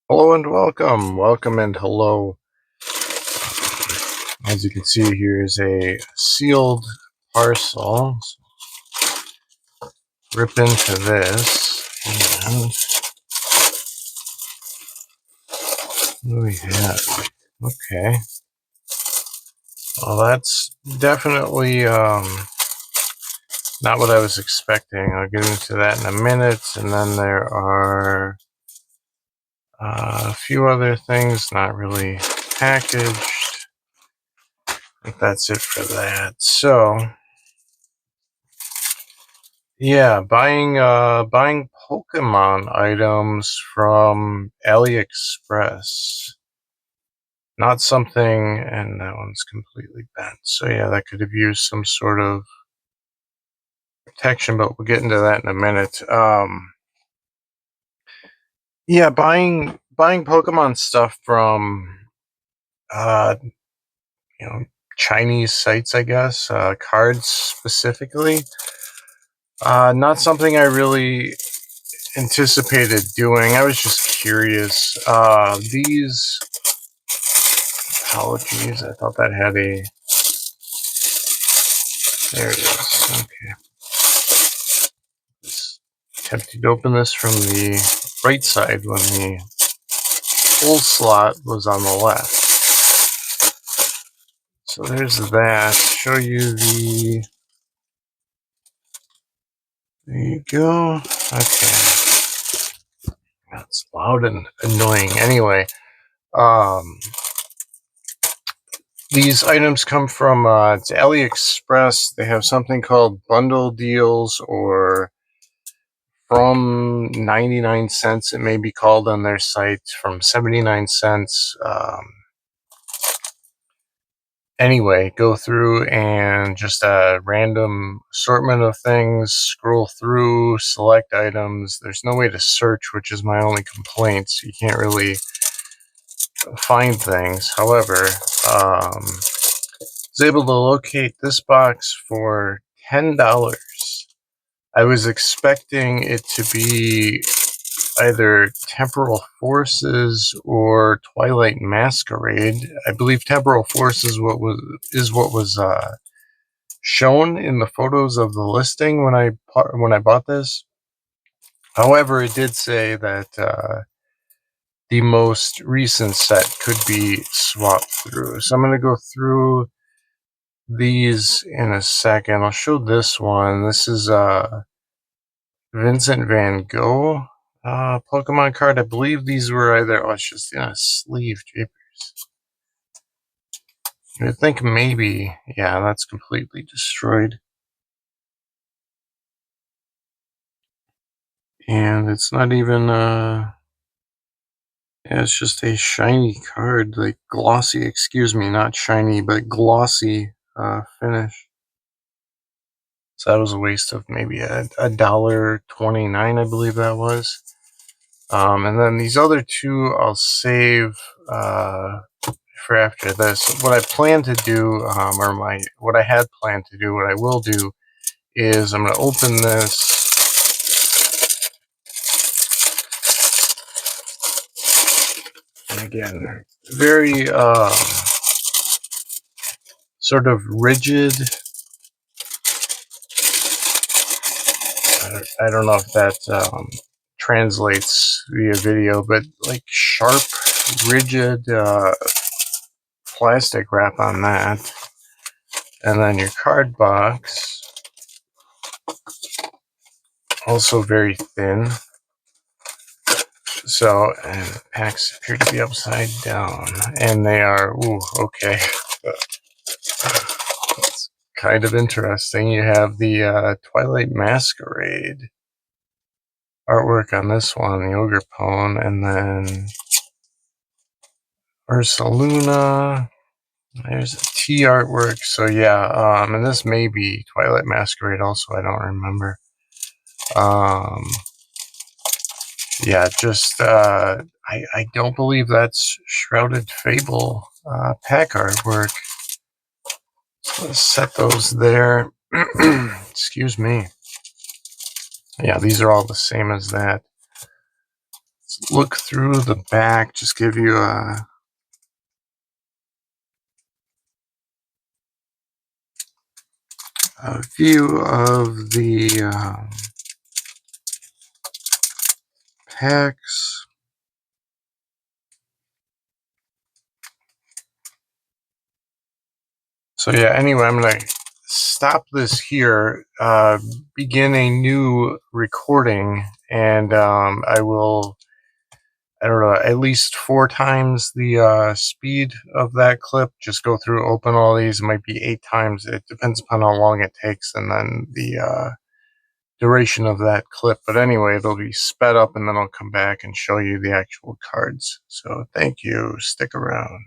Hello and welcome. Welcome and hello. As you can see, here is a sealed parcel. Rip into this. And what do we have? Okay. Well, that's definitely not what I was expecting. I'll get into that in a minute. And then there are a few other things not really packaged. I think that's it for that. So, yeah, buying Pokemon items from AliExpress. Not something, and that one's completely bent. So yeah, that could have used some sort of protection, but we'll get into that in a minute. Yeah, buying Pokemon stuff from uh, you know, Chinese sites, I guess, cards specifically. Not something I really anticipated doing. I was just curious. These apologies. I thought that had a. There it is. Okay. Just attempted to open this from the right side when the pull slot was on the left. So there's that. Show you the. There you go. Okay. That's loud and annoying. Anyway, these items come from it's AliExpress. They have something called bundle deals, or from 99 cents, it may be called on their site, from 79 cents. Anyway, go through and just a random assortment of things, scroll through, select items. There's no way to search, which is my only complaint. So you can't really find things. However, I was able to locate this box for $10. I was expecting it to be either Temporal Forces or Twilight Masquerade. I believe Temporal Forces is what was shown in the photos of the listing when I bought this. However, it did say that the most recent set could be swapped through. So I'm going to go through these in a second. I'll show this one. This is Vincent Van Gogh Pokemon card. I believe these were either, it's just in a sleeve, jeepers. You would think maybe, yeah, that's completely destroyed. And it's not even, yeah, it's just a shiny card, like glossy, excuse me, not shiny, but glossy finish. So that was a waste of maybe a $1.29, I believe that was. And then these other two I'll save for after this. What I plan to do, what I had planned to do, what I will do is I'm going to open this. And again, very sort of rigid. I don't know if that translates via video, but like sharp, rigid plastic wrap on that. And then your card box, also very thin. So, and packs appear to be upside down, and they are, ooh, okay. It's kind of interesting. You have the Twilight Masquerade artwork on this one, the Ogre Pone, and then Ursaluna. There's a T artwork. So yeah, and this may be Twilight Masquerade also, I don't remember. Yeah, just I don't believe that's Shrouded Fable pack artwork. So let's set those there. Excuse me. Yeah, these are all the same as that. Let's look through the back, just give you a view of the packs. So yeah, anyway, I'm going to stop this here, begin a new recording, and I will, I don't know, at least 4 times the speed of that clip. Just go through, open all these. It might be 8 times. It depends upon how long it takes, and then the duration of that clip. But anyway, it'll be sped up, and then I'll come back and show you the actual cards. So thank you. Stick around.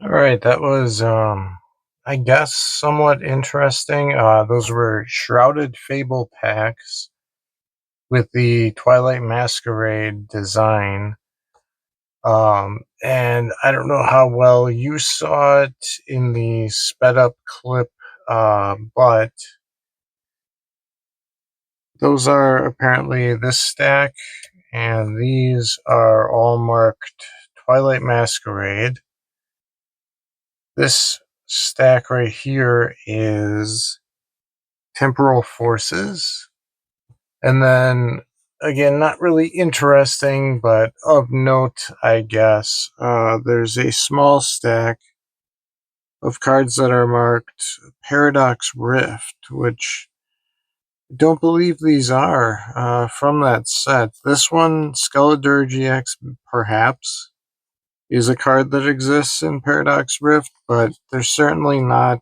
All right, that was, I guess, somewhat interesting. Those were Shrouded Fable packs with the Twilight Masquerade design. And I don't know how well you saw it in the sped up clip, but those are apparently this stack, and these are all marked Twilight Masquerade. This stack right here is Temporal Forces. And then, again, not really interesting, but of note, I guess, there's a small stack of cards that are marked Paradox Rift, which I don't believe these are from that set. This one, Skeletor GX, perhaps, is a card that exists in Paradox Rift, but they're certainly not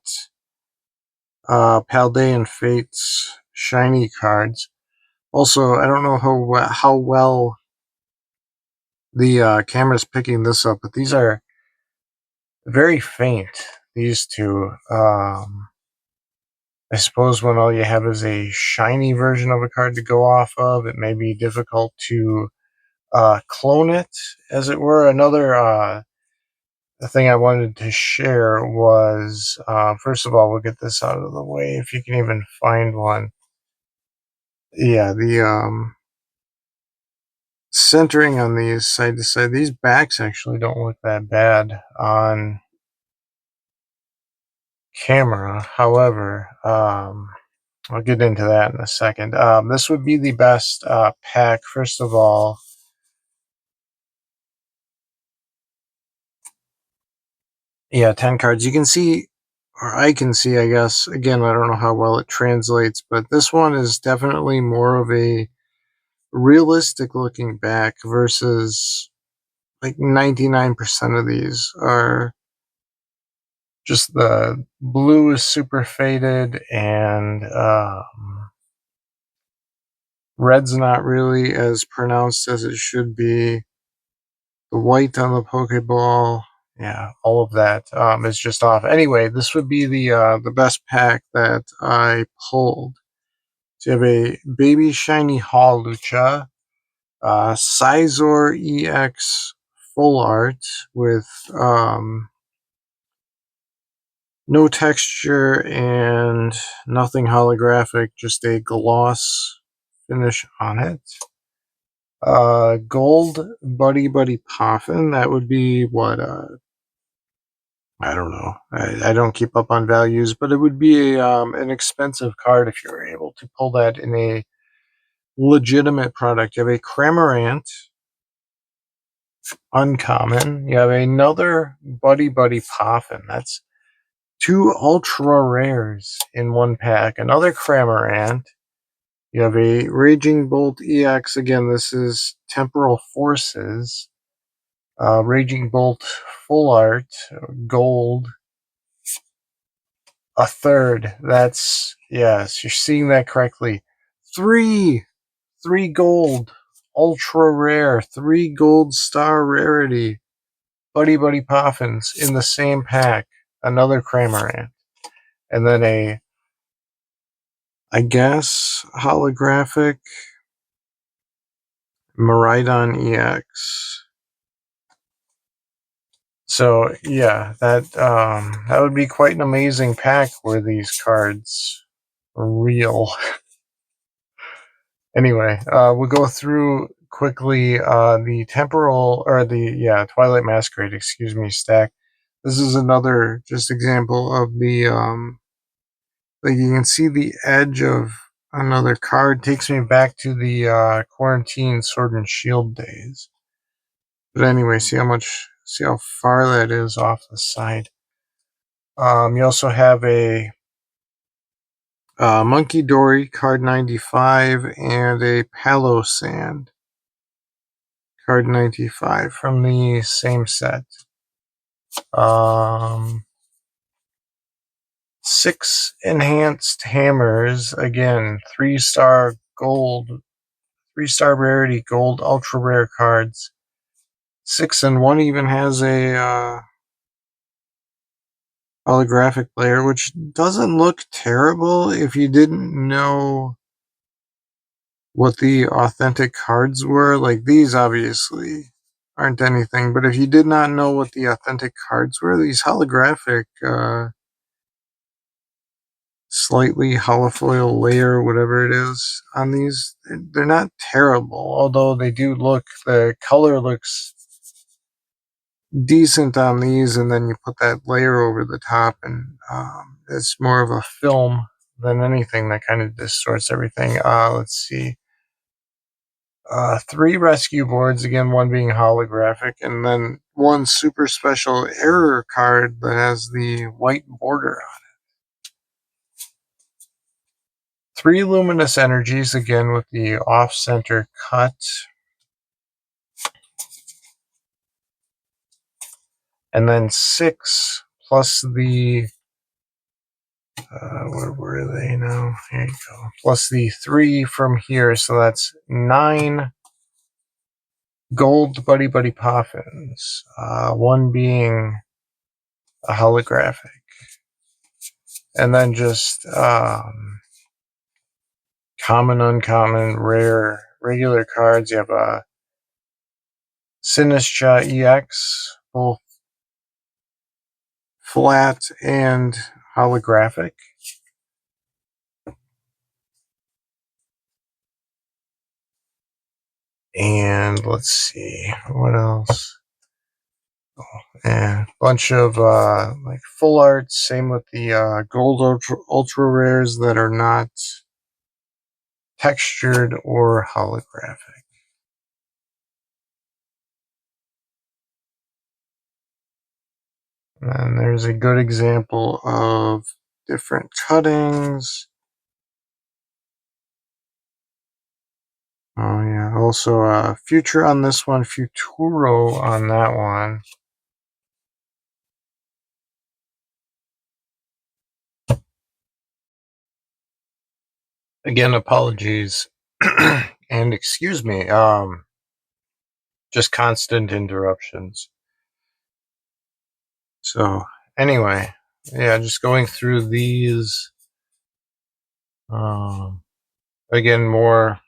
Paldean Fates shiny cards. Also, I don't know how well the camera's picking this up, but these are very faint, these two. I suppose when all you have is a shiny version of a card to go off of, it may be difficult to clone it, as it were. Another thing I wanted to share was, first of all, we'll get this out of the way, if you can even find one. Yeah, the centering on these side to side, these backs actually don't look that bad on camera. However, I'll get into that in a second. This would be the best pack. First of all, yeah, 10 cards. You can see, or I can see, I guess. Again, I don't know how well it translates, but this one is definitely more of a realistic looking back versus like 99% of these are just the blue is super faded, and red's not really as pronounced as it should be. The white on the Pokeball, yeah, all of that is just off. Anyway, this would be the best pack that I pulled. So you have a Baby Shiny Hawlucha, Sizor EX Full Art with no texture and nothing holographic, just a gloss finish on it. Gold Buddy Buddy Poffin. That would be what? I don't know. I don't keep up on values, but it would be an expensive card if you were able to pull that in a legitimate product. You have a Cramorant, uncommon. You have another Buddy Buddy Poffin. That's two ultra rares in one pack. Another Cramorant. You have a Raging Bolt EX. Again, this is Temporal Forces. Raging Bolt Full Art, gold. A third. That's, yes, you're seeing that correctly. Three gold. Ultra rare. 3 gold star rarity. Buddy Buddy Poffins in the same pack. Another Cramorant. And then I guess, holographic Miraidon EX. So yeah, that would be quite an amazing pack were these cards real. Anyway, we'll go through quickly the temporal or the Twilight Masquerade, excuse me, stack. This is another just example of the like you can see the edge of another card. Takes me back to the quarantine Sword and Shield days. But anyway, see how far that is off the side. You also have a Monkey Dory card 95 and a Palo Sand card 95 from the same set. 6 enhanced hammers, again 3-star gold, 3-star rarity gold ultra rare cards. 6 and 1 even has a holographic player, which doesn't look terrible if you didn't know what the authentic cards were. Like, these obviously aren't anything, but if you did not know what the authentic cards were, these holographic slightly holofoil layer, whatever it is, on these, they're not terrible, although they do look, the color looks decent on these, and then you put that layer over the top, and it's more of a film than anything that kind of distorts everything. Let's see. 3 rescue boards, again, one being holographic, and then 1 super special error card that has the white border on it. 3 luminous energies, again with the off-center cut. And then 6 plus the where were they now? Here you go. Plus the 3 from here, so that's 9 gold Buddy Buddy Poffins. 1 being a holographic. And then just common, uncommon, rare, regular cards. You have a Sinistra EX, both flat and holographic. And let's see, what else? A bunch of like full arts. Same with the gold ultra rares that are not textured or holographic. And there's a good example of different cuttings. Oh yeah, also Future on this one, Futuro on that one. Again, apologies and excuse me. Just constant interruptions. So anyway, yeah, just going through these. Again, more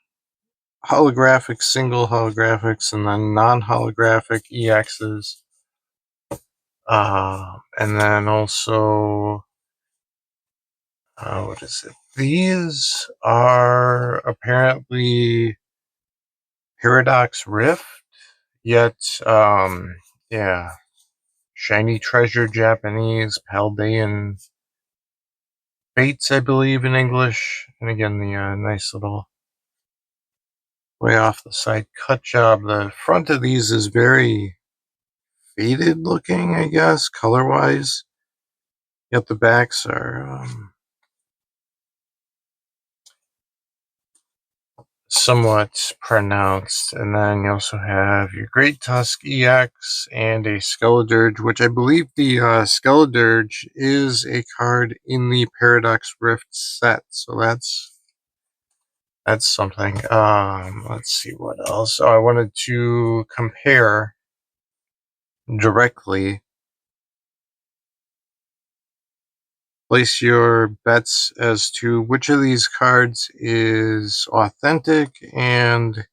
holographic single holographics and then non-holographic EXs. And then also, what is it? These are apparently Paradox Rift, yet, yeah, Shiny Treasure Japanese, Paldean Fates, I believe, in English, and again, the nice little way off the side cut job. The front of these is very faded looking, I guess, color-wise, yet the backs are somewhat pronounced. And then you also have your Great Tusk EX and a Skeledirge, which I believe the Skeledirge is a card in the Paradox Rift set, so that's something. Let's see what else. Oh, I wanted to compare directly. Place your bets as to which of these cards is authentic and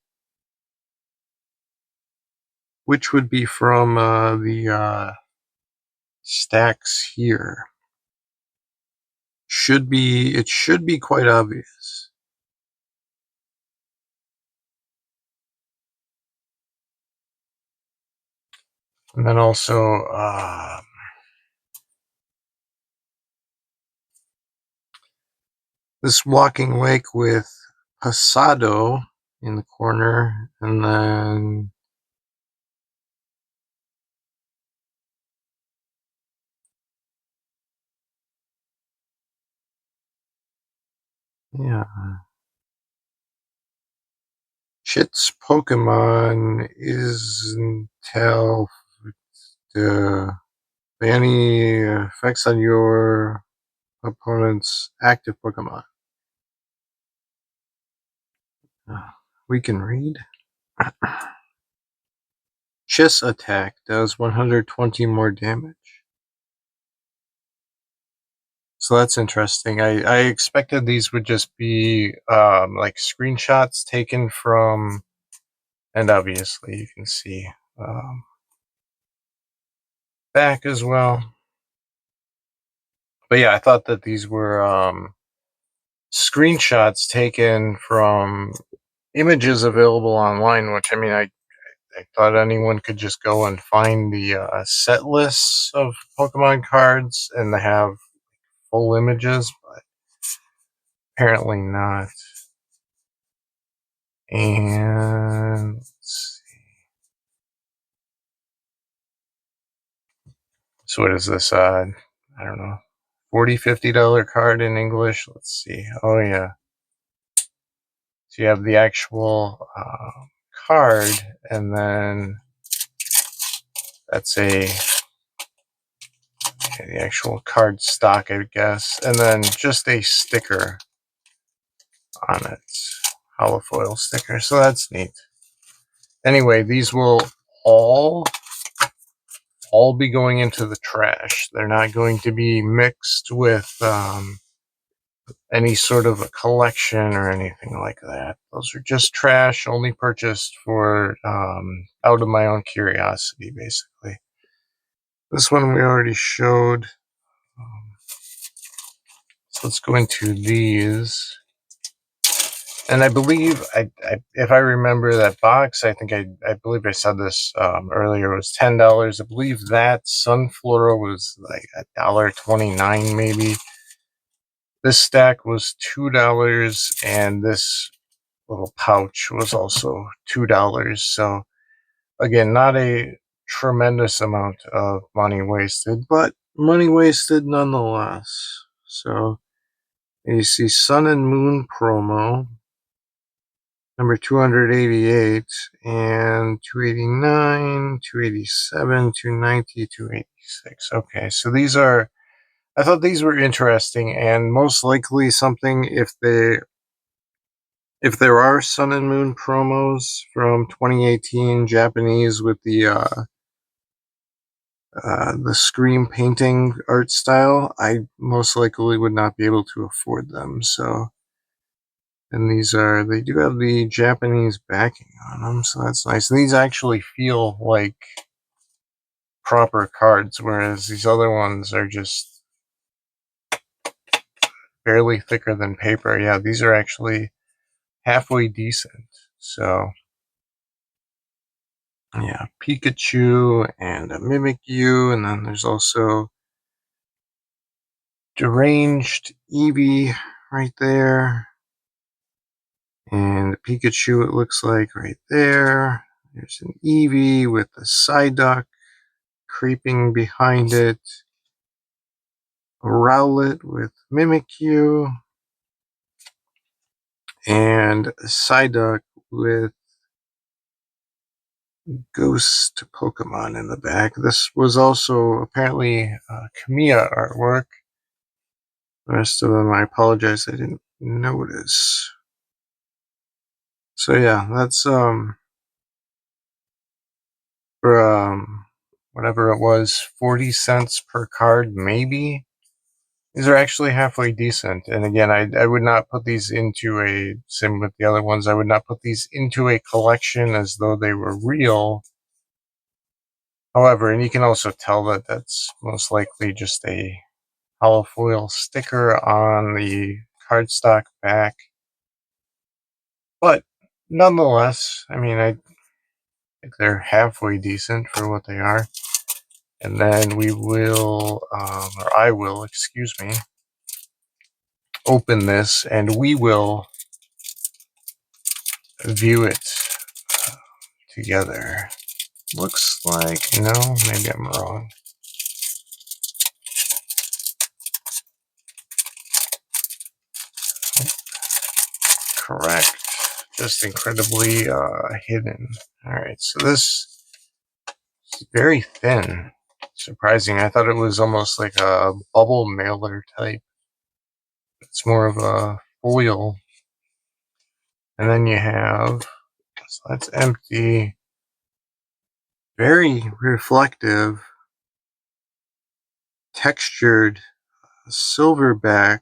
which would be from the stacks here. It should be quite obvious. And then also this Walking Lake with Pasado in the corner, and then yeah, Chit's Pokemon is until the any effects on your opponent's active Pokemon. We can read. Chiss attack does 120 more damage. So that's interesting. I expected these would just be like screenshots taken from, and obviously you can see back as well. But yeah, I thought that these were screenshots taken from images available online, which I mean, I thought anyone could just go and find the set lists of Pokemon cards and they have full images, but apparently not. And let's see. So what is this? I don't know. $40-$50 card in English. Let's see. Oh yeah. So you have the actual card, and then that's the actual card stock, I guess, and then just a sticker on it, holofoil sticker. So that's neat. Anyway, these will all be going into the trash. They're not going to be mixed with any sort of a collection or anything like that. Those are just trash, only purchased for out of my own curiosity, basically. This one we already showed. So let's go into these. And I believe, if I remember that box, I believe I said this earlier, it was $10. I believe that Sunflora was like $1.29 maybe. This stack was $2, and this little pouch was also $2. So again, not a tremendous amount of money wasted, but money wasted nonetheless. So you see Sun and Moon promo, number 288, and 289, 287, 290, 286. Okay, so these are, I thought these were interesting, and most likely something, if there are Sun and Moon promos from 2018 Japanese with the Scream painting art style, I most likely would not be able to afford them. So, and they do have the Japanese backing on them, so that's nice. And these actually feel like proper cards, whereas these other ones are just barely thicker than paper. Yeah, these are actually halfway decent. So Yeah, Pikachu and a Mimikyu, and then there's also Deranged Eevee right there. And the Pikachu, it looks like, right there. There's an Eevee with a Psyduck creeping behind it. A Rowlet with Mimikyu. And a Psyduck with Ghost Pokemon in the back. This was also apparently Kamiya artwork. The rest of them, I apologize, I didn't notice. So yeah, that's for whatever it was, 40 cents per card, maybe. These are actually halfway decent. And again, I would not put these into a, same with the other ones, I would not put these into a collection as though they were real. However, and you can also tell that that's most likely just a hollow foil sticker on the cardstock back. But nonetheless, I mean, I think they're halfway decent for what they are. And then we will, or I will, excuse me, open this and we will view it together. Looks like, no, maybe I'm wrong. Correct. Just incredibly hidden. Alright, so this is very thin. Surprising. I thought it was almost like a bubble mailer type. It's more of a foil. And then you have, so that's empty. Very reflective, textured silverback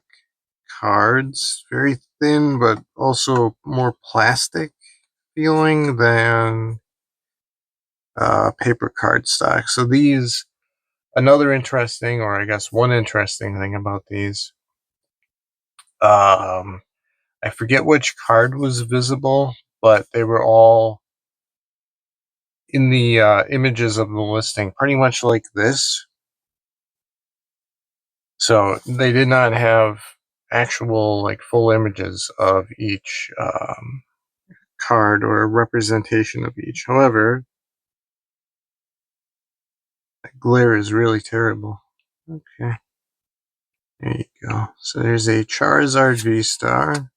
cards. Very thin, but also more plastic feeling than paper cardstock. So these, another interesting, or I guess one interesting thing about these, I forget which card was visible, but they were all in the images of the listing, pretty much like this. So they did not have actual, like, full images of each card or a representation of each. However, that glare is really terrible. Okay. There you go. So there's a Charizard V-Star,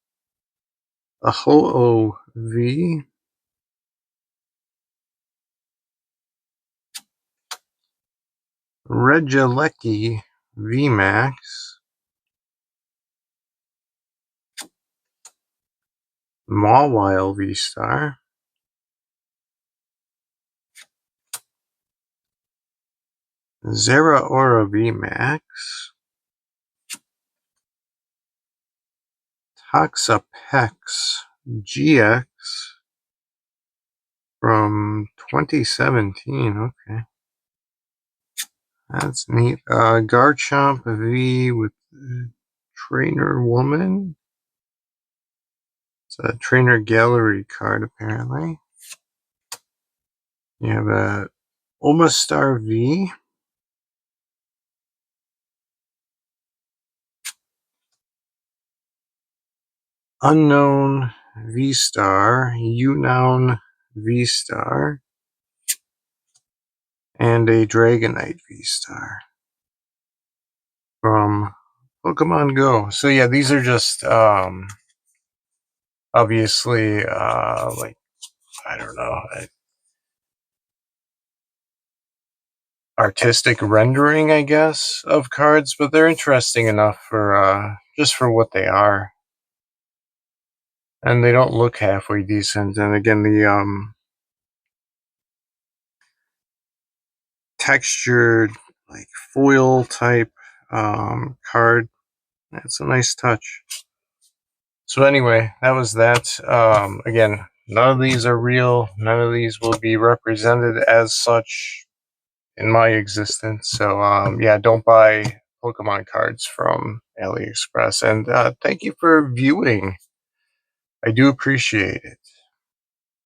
a Ho-Oh V, Regieleki VMAX, Mawile V-Star, Zeraora VMAX, Toxapex GX from 2017. Okay. That's neat. Garchomp V with Trainer Woman. It's a Trainer Gallery card, apparently. You have a Omastar V. Unknown V-Star. Unown V-Star. And a Dragonite V-Star from Pokemon Go. So yeah, these are just obviously like, I don't know, artistic rendering, I guess, of cards, but they're interesting enough for just for what they are. And they don't look halfway decent. And again, the textured, like, foil type card, that's a nice touch. So anyway, that was that. Again, none of these are real. None of these will be represented as such in my existence. So yeah, don't buy Pokemon cards from AliExpress. And thank you for viewing. I do appreciate it.